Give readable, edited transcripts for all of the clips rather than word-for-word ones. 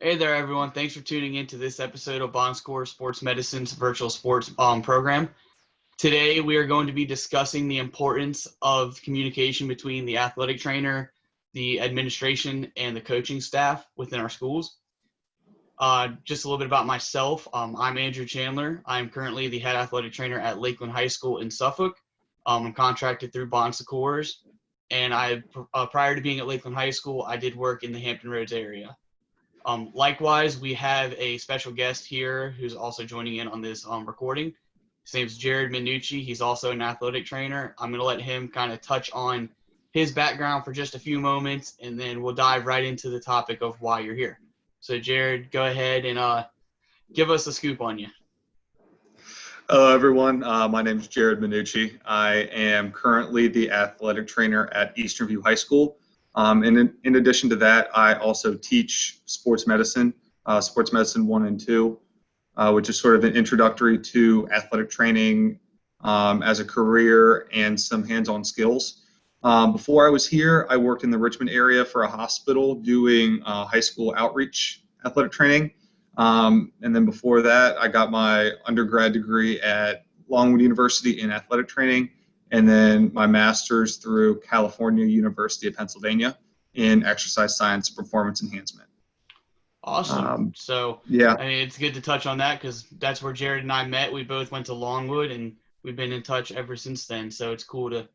Hey there, everyone. Thanks for tuning in to this episode of Bon Score Sports Medicine's virtual sports program. Today, we are going to be discussing the importance of communication between the athletic trainer, the administration, and the coaching staff within our schools. Just a little bit about myself. I'm Andrew Chandler. I'm currently the head athletic trainer at Lakeland High School in Suffolk. I'm contracted through Bon Secours, and prior to being at Lakeland High School, I did work in the Hampton Roads area. Likewise, we have a special guest here who's also joining in on this recording. His name's Jared Minucci. He's also an athletic trainer. I'm going to let him kind of touch on his background for just a few moments, and then we'll dive right into the topic of why you're here. So, Jared, go ahead and give us a scoop on you. Hello, everyone. My name is Jared Minucci. I am currently the athletic trainer at Eastern View High School. And in addition to that, I also teach sports medicine 1 and 2, which is sort of an introductory to athletic training as a career and some hands-on skills. Before I was here, I worked in the Richmond area for a hospital doing high school outreach athletic training. And then before that, I got my undergrad degree at Longwood University in athletic training, and then my master's through California University of Pennsylvania in exercise science performance enhancement. Awesome. Yeah. I mean, it's good to touch on that because that's where Jared and I met. We both went to Longwood, and we've been in touch ever since then. So it's cool to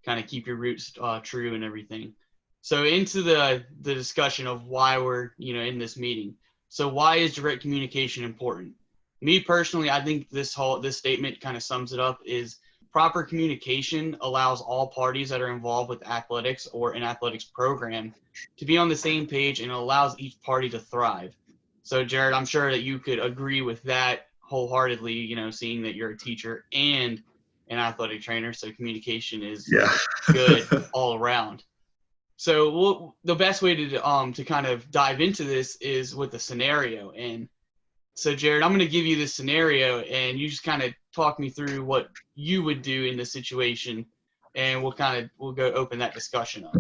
kind of keep your roots true and everything. So into the discussion of why we're in this meeting. So why is direct communication important? Me personally, I think this statement kind of sums it up. Is proper communication allows all parties that are involved with athletics or an athletics program to be on the same page, and it allows each party to thrive. So, Jared, I'm sure that you could agree with that wholeheartedly, seeing that you're a teacher and an athletic trainer. So communication is good all around. So the best way to kind of dive into this is with a scenario. And so, Jared, I'm going to give you this scenario, and you just kind of talk me through what you would do in this situation, and we'll go open that discussion up.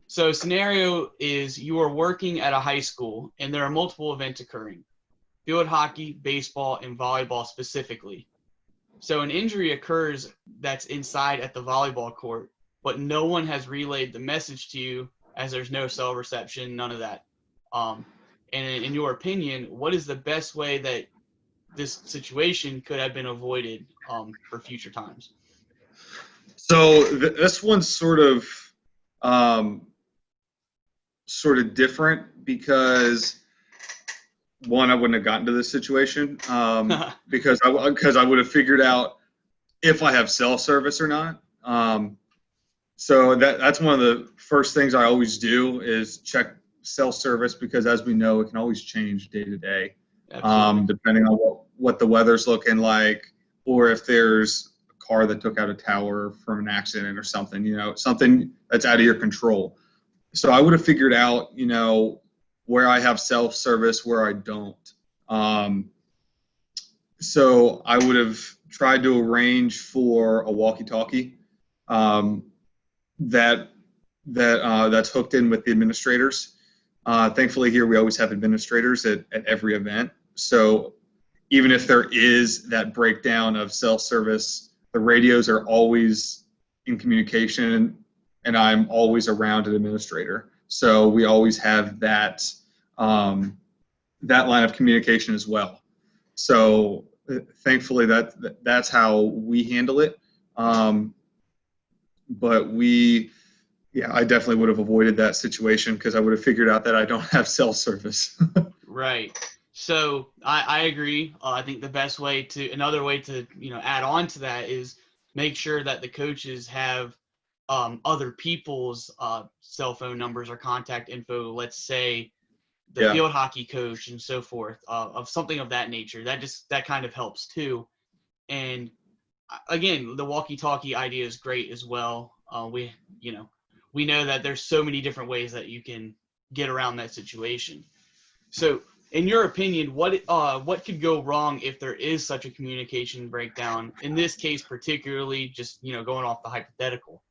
So, scenario is you are working at a high school, and there are multiple events occurring: field hockey, baseball, and volleyball specifically. So, an injury occurs that's inside at the volleyball court, but no one has relayed the message to you, as there's no cell reception, none of that. And in your opinion, what is the best way that this situation could have been avoided for future times? So this one's sort of different because, one, I wouldn't have gotten to this situation because I would have figured out if I have cell service or not. So that's one of the first things I always do is check cell service, because as we know, it can always change day to day, depending on what the weather's looking like, or if there's a car that took out a tower from an accident or something, something that's out of your control. So I would have figured out, where I have cell service, where I don't. So I would have tried to arrange for a walkie-talkie that's hooked in with the administrators. Thankfully here we always have administrators at every event. So even if there is that breakdown of cell service, the radios are always in communication, and I'm always around an administrator. So we always have that line of communication as well. So thankfully that's how we handle it. But I definitely would have avoided that situation because I would have figured out that I don't have cell service. Right. So I agree. I think another way to add on to that is make sure that the coaches have other people's cell phone numbers or contact info. Let's say the field hockey coach and so forth, of something of that nature. That kind of helps too. And again, the walkie-talkie idea is great as well. We know that there's so many different ways that you can get around that situation. So, in your opinion, what could go wrong if there is such a communication breakdown? In this case, particularly, just going off the hypothetical.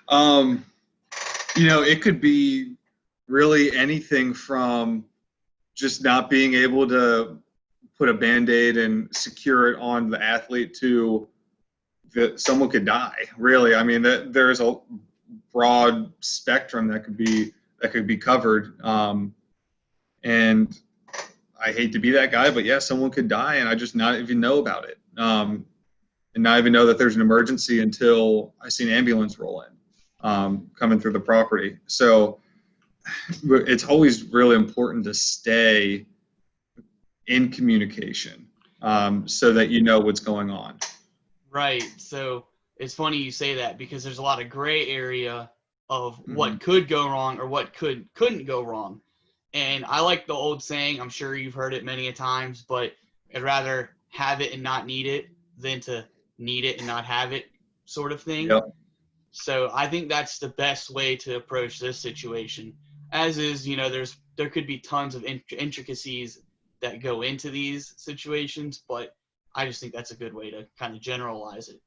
It could be really anything from just not being able to put a Band-Aid and secure it on the athlete to that someone could die. Really, I mean, there's a broad spectrum that could be covered. And I hate to be that guy, but yeah, someone could die, and I just not even know about it, and not even know that there's an emergency until I see an ambulance roll in, coming through the property. So it's always really important to stay in communication, so that you know what's going on. Right. So it's funny you say that because there's a lot of gray area of what Mm-hmm. could go wrong or what couldn't go wrong. And I like the old saying, I'm sure you've heard it many a times, but I'd rather have it and not need it than to need it and not have it, sort of thing. Yep. So I think that's the best way to approach this situation. As is, there could be tons of intricacies that go into these situations, but I just think that's a good way to kind of generalize it.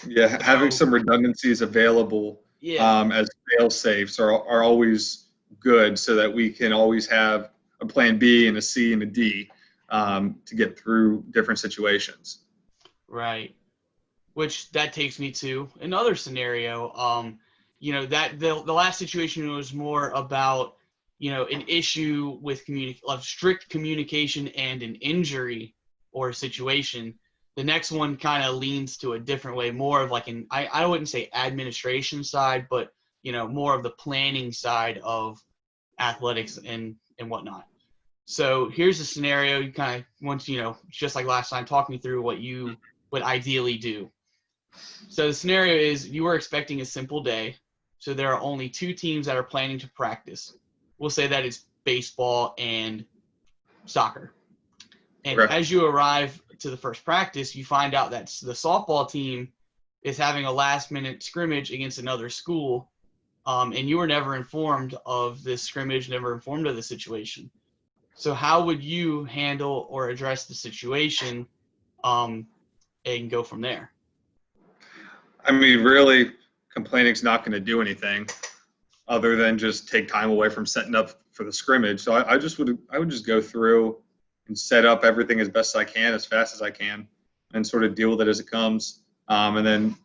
Yeah, having So some redundancies available, yeah, as fail safes are always good, so that we can always have a plan B and a C and a D, to get through different situations. right. Which that takes me to another scenario. That the last situation was more about, an issue with of strict communication and an injury or a situation. The next one kind of leans to a different way, more of like I wouldn't say administration side, but more of the planning side of athletics and whatnot. So here's a scenario. You kind of want to, just like last time, talk me through what you would ideally do. So the scenario is you were expecting a simple day. So there are only two teams that are planning to practice. We'll say that it's baseball and soccer. And Okay. as you arrive to the first practice, you find out that the softball team is having a last minute scrimmage against another school. And you were never informed of this scrimmage, never informed of the situation. So how would you handle or address the situation, and go from there? I mean, really, complaining's not going to do anything other than just take time away from setting up for the scrimmage. So I would just go through and set up everything as best as I can, as fast as I can, and sort of deal with it as it comes. And then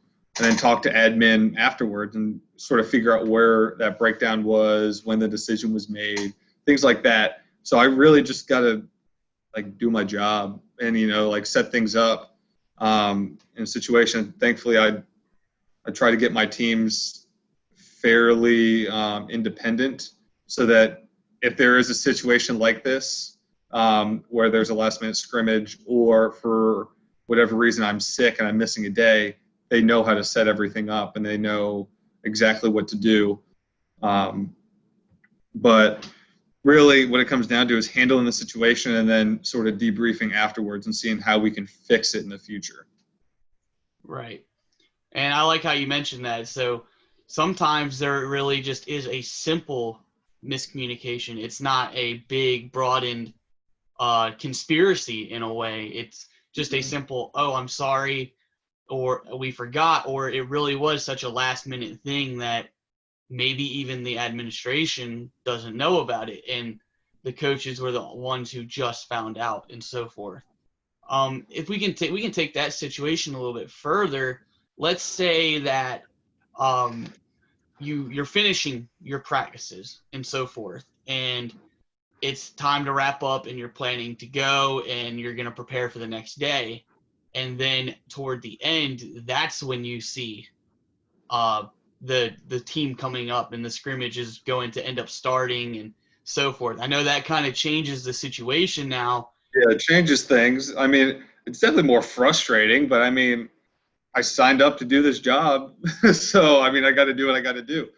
talk to admin afterwards and sort of figure out where that breakdown was, when the decision was made, things like that. So I really just got to like do my job and like set things up, in a situation. Thankfully, I try to get my teams fairly, independent, so that if there is a situation like this, where there's a last minute scrimmage, or for whatever reason I'm sick and I'm missing a day, they know how to set everything up and they know exactly what to do. But really what it comes down to is handling the situation and then sort of debriefing afterwards and seeing how we can fix it in the future. Right. And I like how you mentioned that. So sometimes there really just is a simple miscommunication. It's not a big, broadened conspiracy in a way. It's just a simple, oh, I'm sorry, or we forgot, or it really was such a last minute thing that maybe even the administration doesn't know about it. And the coaches were the ones who just found out and so forth. If we can take that situation a little bit further. Let's say that you're finishing your practices and so forth, and it's time to wrap up, and you're planning to go, and you're going to prepare for the next day, and then toward the end, that's when you see the team coming up, and the scrimmage is going to end up starting and so forth. I know that kind of changes the situation now. Yeah, it changes things. I mean, it's definitely more frustrating, but I mean, I signed up to do this job, so I mean, I got to do what I got to do.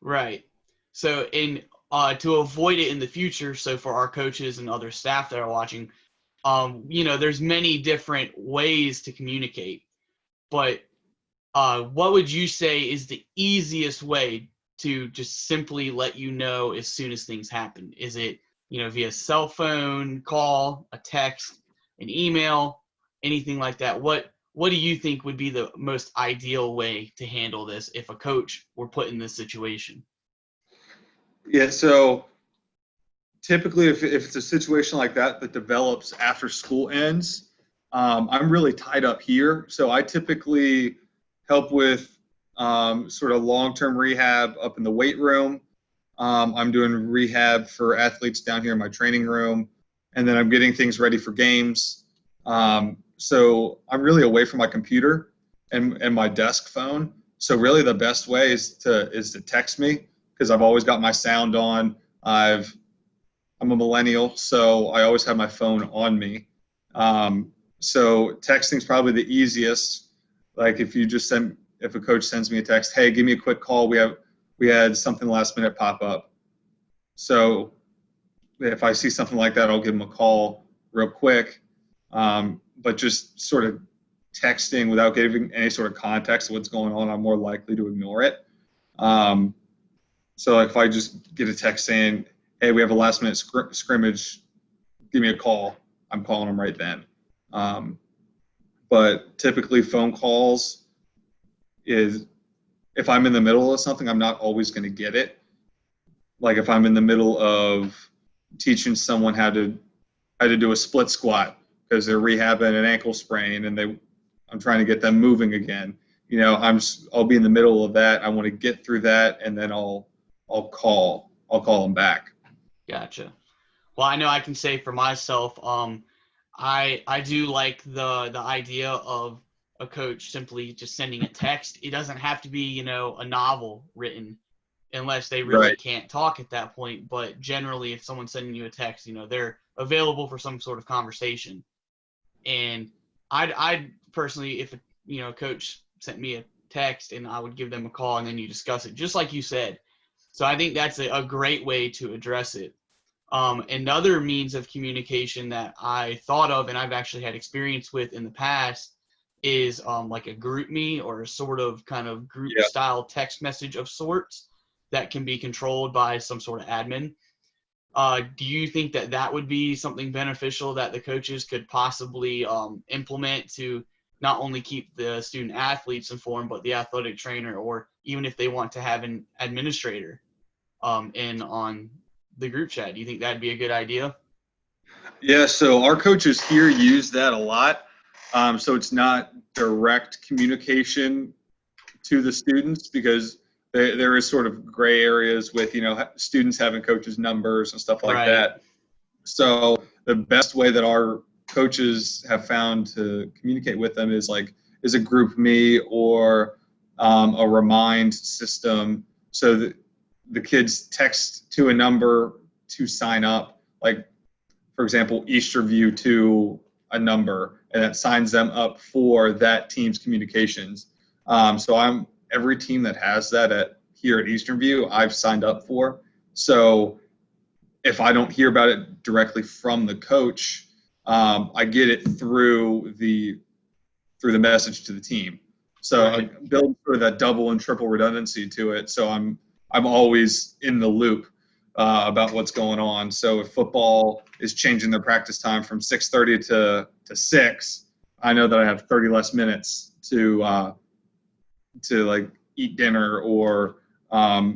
Right. So to avoid it in the future, so for our coaches and other staff that are watching, there's many different ways to communicate. But what would you say is the easiest way to just simply let you know as soon as things happen? Is it, via cell phone call, a text, an email, anything like that? What do you think would be the most ideal way to handle this if a coach were put in this situation? Yeah, so typically, if it's a situation like that that develops after school ends, I'm really tied up here. So I typically help with sort of long-term rehab up in the weight room. I'm doing rehab for athletes down here in my training room, and then I'm getting things ready for games. So I'm really away from my computer and my desk phone. So really, the best way is to text me because I've always got my sound on. I'm a millennial, so I always have my phone on me. So texting is probably the easiest. Like if a coach sends me a text, hey, give me a quick call. We had something last minute pop up. So if I see something like that, I'll give them a call real quick. But just sort of texting without giving any sort of context of what's going on, I'm more likely to ignore it. So if I just get a text saying, hey, we have a last minute scrimmage, give me a call, I'm calling them right then. But typically phone calls is, if I'm in the middle of something, I'm not always going to get it. Like if I'm in the middle of teaching someone how to do a split squat because they're rehabbing an ankle sprain and I'm trying to get them moving again. I'll be in the middle of that. I want to get through that, and then I'll call them back. Gotcha. Well, I know I can say for myself, I do like the idea of a coach simply just sending a text. It doesn't have to be, a novel written unless they really can't talk at that point. But generally, if someone's sending you a text, they're available for some sort of conversation. And I'd personally, if a coach sent me a text, and I would give them a call, and then you discuss it, just like you said. So I think that's a great way to address it. Another means of communication that I thought of and I've actually had experience with in the past is like a GroupMe or a sort of kind of group style text message of sorts that can be controlled by some sort of admin. Do you think that would be something beneficial that the coaches could possibly implement to not only keep the student athletes informed, but the athletic trainer, or even if they want to have an administrator in on the group chat? Do you think that'd be a good idea? Yeah, so our coaches here use that a lot. So it's not direct communication to the students because there is sort of gray areas with, students having coaches' numbers and stuff like that. So the best way that our coaches have found to communicate with them is a GroupMe or a remind system. So that the kids text to a number to sign up, like, for example, Easterview to a number, and that signs them up for that team's communications. So every team that has that here at Easterview, I've signed up for. So if I don't hear about it directly from the coach, I get it through the message to the team. So I build sort of that double and triple redundancy to it. So I'm always in the loop about what's going on. So if football is changing their practice time from 6:30 to 6, I know that I have 30 less minutes to like eat dinner, or I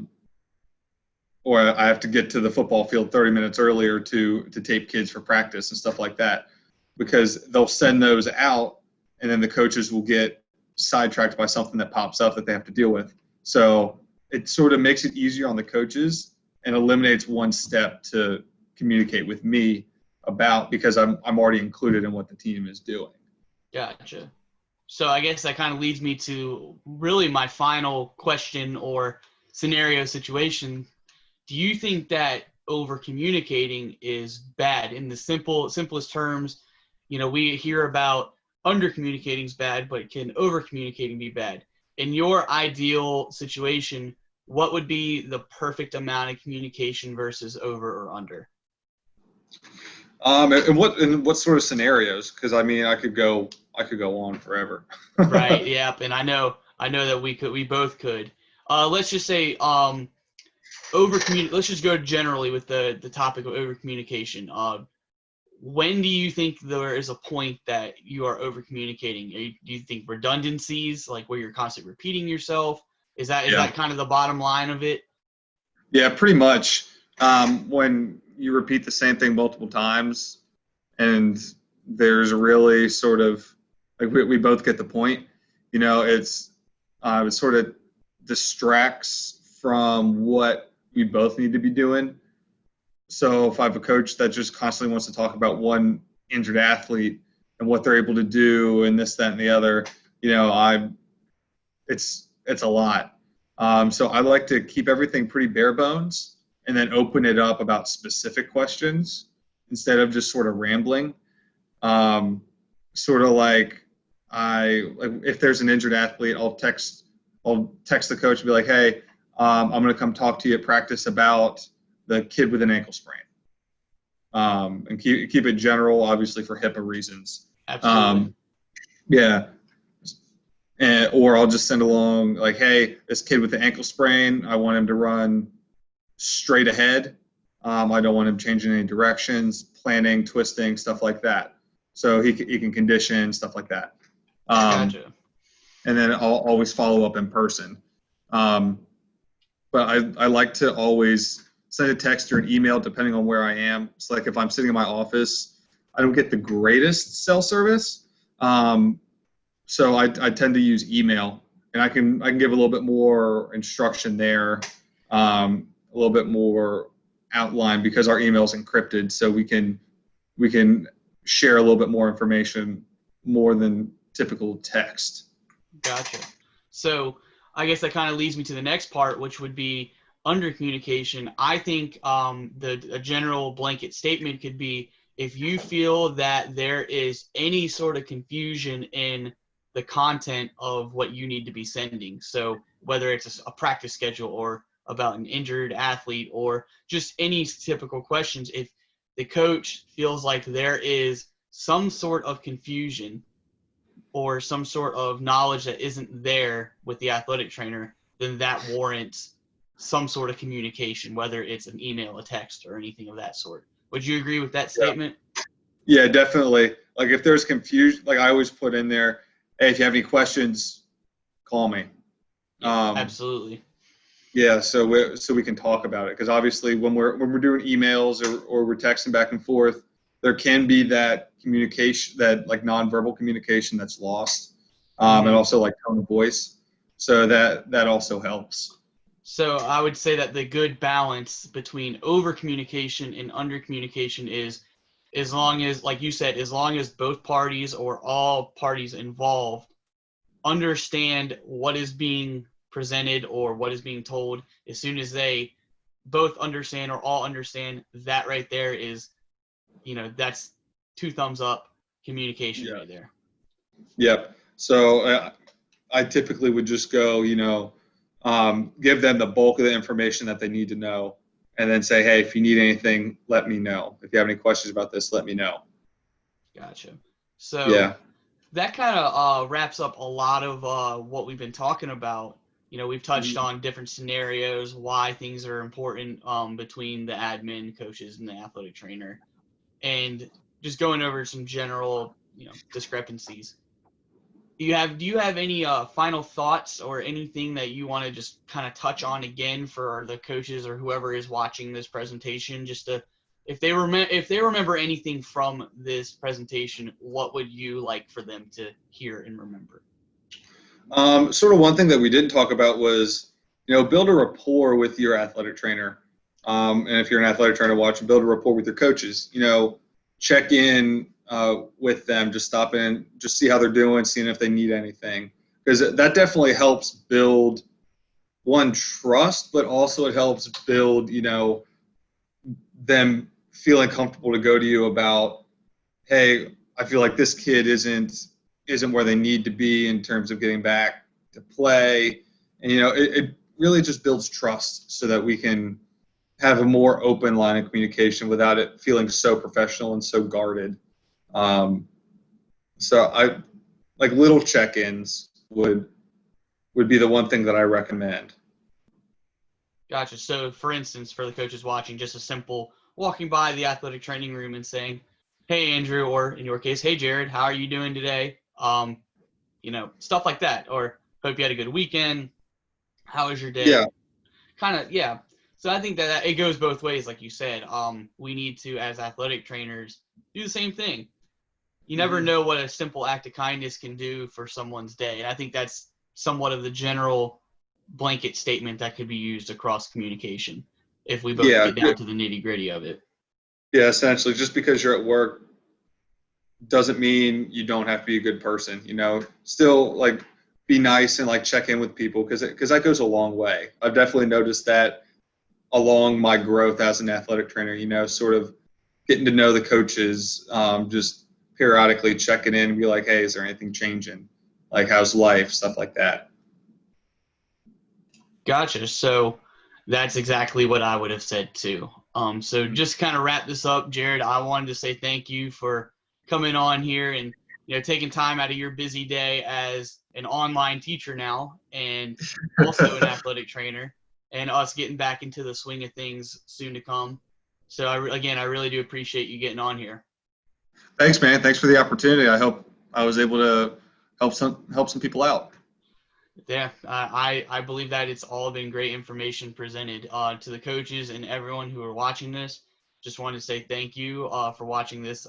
have to get to the football field 30 minutes earlier to tape kids for practice and stuff like that, because they'll send those out and then the coaches will get sidetracked by something that pops up that they have to deal with. So it sort of makes it easier on the coaches and eliminates one step to communicate with me about, because I'm already included in what the team is doing. Gotcha. So I guess that kind of leads me to really my final question or scenario situation. Do you think that over communicating is bad? In the simplest terms, we hear about under communicating is bad, but can over communicating be bad? In your ideal situation, what would be the perfect amount of communication versus over or under? And what sort of scenarios? Because I could go on forever. Right. Yep. And I know that we both could. Let's just say let's just go generally with the topic of over communication. When do you think there is a point that you are over communicating? Do you think redundancies, like where you're constantly repeating yourself? Is that kind of the bottom line of it? Yeah, pretty much. When you repeat the same thing multiple times, and there's really sort of like we both get the point. It sort of distracts from what we both need to be doing. So if I have a coach that just constantly wants to talk about one injured athlete and what they're able to do and this, that, and the other, it's a lot. So I like to keep everything pretty bare bones and then open it up about specific questions instead of just sort of rambling. Sort of like if there's an injured athlete, I'll text the coach and be like, hey, I'm going to come talk to you at practice about the kid with an ankle sprain. And keep it general, obviously for HIPAA reasons. Absolutely. Yeah. Or I'll just send along like, hey, this kid with the ankle sprain, I want him to run straight ahead. I don't want him changing any directions, planning, twisting, stuff like that. So he can condition, stuff like that. Gotcha. And then I'll always follow up in person. But I like to always send a text or an email depending on where I am. It's like if I'm sitting in my office, I don't get the greatest cell service. So I tend to use email, and I can give a little bit more instruction there, a little bit more outline because our email is encrypted, so we can share a little bit more information more than typical text. Gotcha. So I guess that kind of leads me to the next part, which would be under communication. I think a general blanket statement could be if you feel that there is any sort of confusion in the content of what you need to be sending. So whether it's a practice schedule or about an injured athlete or just any typical questions, if the coach feels like there is some sort of confusion or some sort of knowledge that isn't there with the athletic trainer, then that warrants some sort of communication, whether it's an email, a text, or anything of that sort. Would you agree with that statement? Yeah, definitely. Like if there's confusion, like I always put in there, hey, if you have any questions, call me. Absolutely. Yeah, so we can talk about it because obviously when we're doing emails or we're texting back and forth, there can be that communication, that like nonverbal communication that's lost, and also like tone of voice. So that also helps. So I would say that the good balance between over communication and under communication is, as long as, like you said, as long as both parties or all parties involved understand what is being presented or what is being told, as soon as they both understand or all understand, that right there is, that's 2 thumbs up communication right there. Yep. So I typically would just go, give them the bulk of the information that they need to know, and then say, hey, if you need anything, let me know. If you have any questions about this, let me know. Gotcha. So that kind of wraps up a lot of what we've been talking about. We've touched on different scenarios, why things are important between the admin, coaches, and the athletic trainer, and just going over some general, discrepancies. Do you have any final thoughts or anything that you want to just kind of touch on again for the coaches or whoever is watching this presentation, just to, if they remember anything from this presentation, what would you like for them to hear and remember? Sort of one thing that we didn't talk about was, build a rapport with your athletic trainer. And if you're an athletic trainer watching, build a rapport with your coaches. Check in with them, just stop in, just see how they're doing, seeing if they need anything. Because that definitely helps build, one, trust, but also it helps build, them feeling comfortable to go to you about, hey, I feel like this kid isn't where they need to be in terms of getting back to play. And, it really just builds trust so that we can have a more open line of communication without it feeling so professional and so guarded. So I like little check-ins would be the one thing that I recommend. Gotcha. So for instance, for the coaches watching, just a simple walking by the athletic training room and saying, hey, Andrew, or in your case, hey, Jared, how are you doing today? Stuff like that. Or hope you had a good weekend. How was your day? Yeah. Kind of, yeah. So I think that it goes both ways, like you said. We need to, as athletic trainers, do the same thing. You never know what a simple act of kindness can do for someone's day. And I think that's somewhat of the general blanket statement that could be used across communication if we both Yeah, get down to the nitty gritty of it. yeah. Essentially, just because you're at work doesn't mean you don't have to be a good person. Still like be nice and like check in with people because that goes a long way. I've definitely noticed that along my growth as an athletic trainer. Sort of getting to know the coaches, just periodically checking in and be like, hey, is there anything changing? Like, how's life? Stuff like that. Gotcha. So that's exactly what I would have said too. So just kind of wrap this up, Jared. I wanted to say thank you for coming on here and taking time out of your busy day as an online teacher now and also an athletic trainer, and us getting back into the swing of things soon to come. So again, I really do appreciate you getting on here. Thanks, man. Thanks for the opportunity. I hope I was able to help some people out. Yeah, I believe that it's all been great information presented to the coaches and everyone who are watching this. Just wanted to say thank you for watching this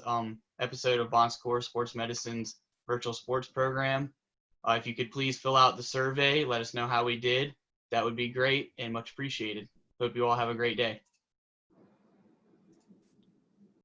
episode of Bon Secours Sports Medicine's virtual sports program. If you could please fill out the survey, let us know how we did. That would be great and much appreciated. Hope you all have a great day.